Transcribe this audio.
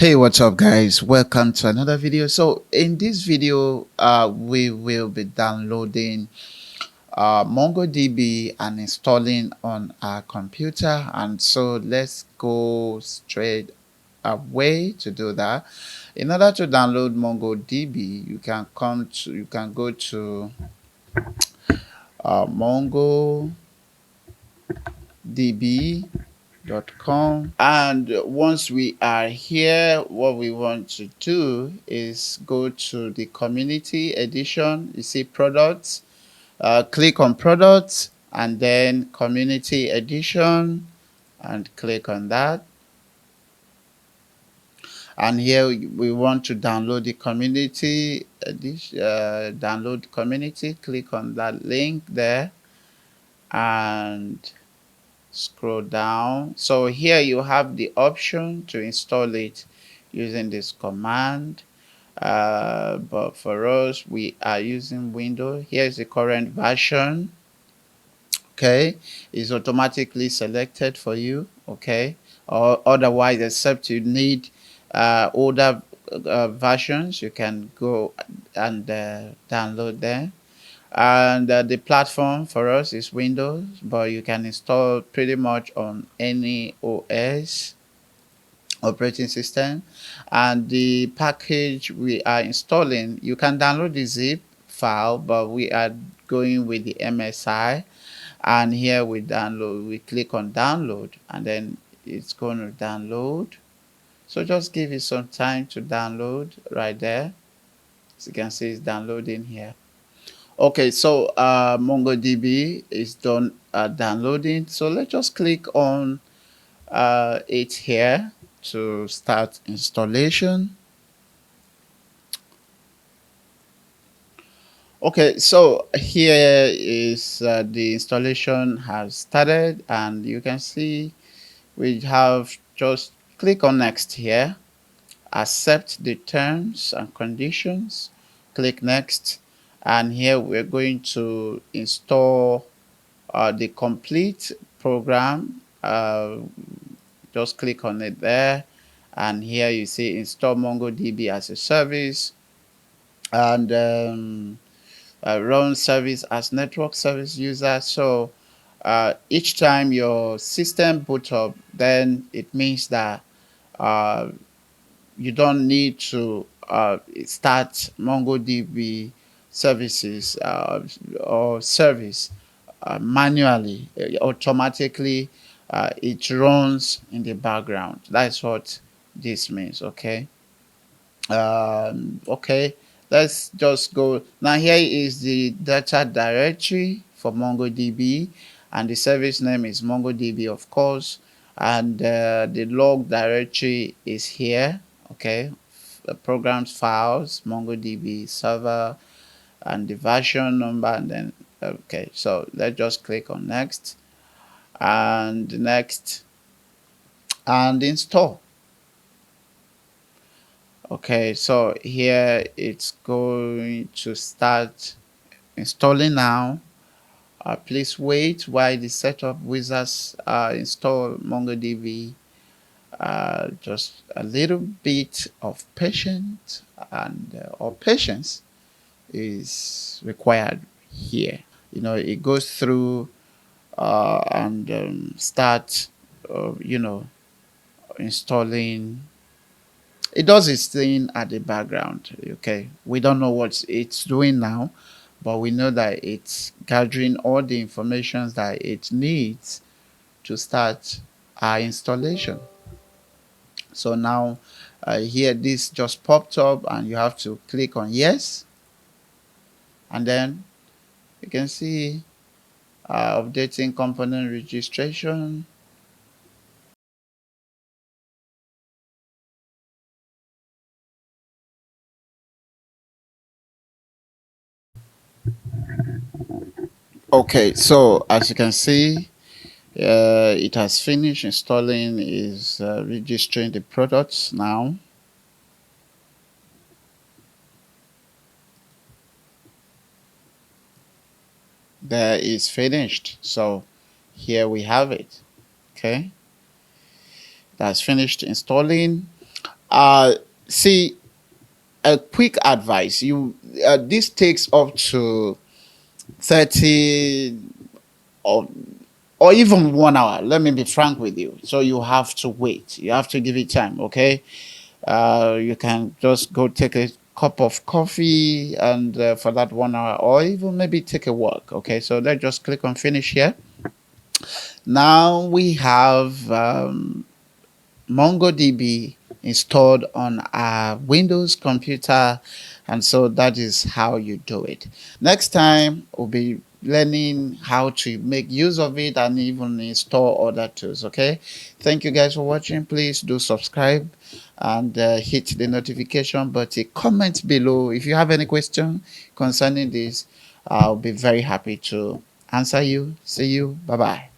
Hey, what's up guys? Welcome to another video. So in this video, we will be downloading MongoDB and installing on our computer. And so let's go straight away to do that. In order to download MongoDB, you can go to mongodb.com, and once we are here, what we want to do is go to the community edition. You see products, click on products and then community edition and click on that. And here we want to download the community edition, download community. Click on that link there and scroll down. So here you have the option to install it using this command, but for us we are using Windows. Here's the current version. Okay, it's automatically selected for you. Okay, or otherwise, except you need older versions, you can go and download them. And the platform for us is Windows, but you can install pretty much on any OS operating system. And the package we are installing, you can download the zip file, but we are going with the MSI. And here we click on download, and then it's going to download. So just give it some time to download right there. As you can see, it's downloading here. Okay, so MongoDB is done downloading. So let's just click on it here to start installation. Okay, so here is the installation has started, and you can see we have just click on next here, accept the terms and conditions, click next, and here we're going to install the complete program. Just click on it there, and here you see install MongoDB as a service, and run service as network service user. So each time your system boot up, then it means that you don't need to start MongoDB services or service manually. Automatically it runs in the background. That's what this means. Okay. Okay, let's just go now. Here is the data directory for MongoDB, and the service name is MongoDB, of course, and the log directory is here. Okay, programs, files, MongoDB server, and the version number, and then okay, so let's just click on next and next and install. Okay, so here it's going to start installing now. Please wait while the setup wizards install MongoDB. Just a little bit of patience, and or patience is required here. You know, it goes through and start, installing. It does its thing at the background. Okay, we don't know what it's doing now, but we know that it's gathering all the information that it needs to start our installation. So now here this just popped up, and you have to click on yes, and then you can see updating component registration. Okay, so as you can see, it has finished installing, is registering the products now. There is finished. So here we have it. Okay, that's finished installing. Uh, see, a quick advice. You This takes up to 30 or even 1 hour. Let me be frank with you. So you have to wait. You have to give it time. Okay. You can just go take a cup of coffee and for that 1 hour, or even maybe take a walk. Okay. So let's just click on finish here. Now we have MongoDB installed on a Windows computer, and so that is how you do it. Next time we'll be learning how to make use of it and even install other tools. Okay, thank you guys for watching. Please do subscribe and hit the notification button. Comment below if you have any question concerning this. I'll be very happy to answer you. See you. Bye bye.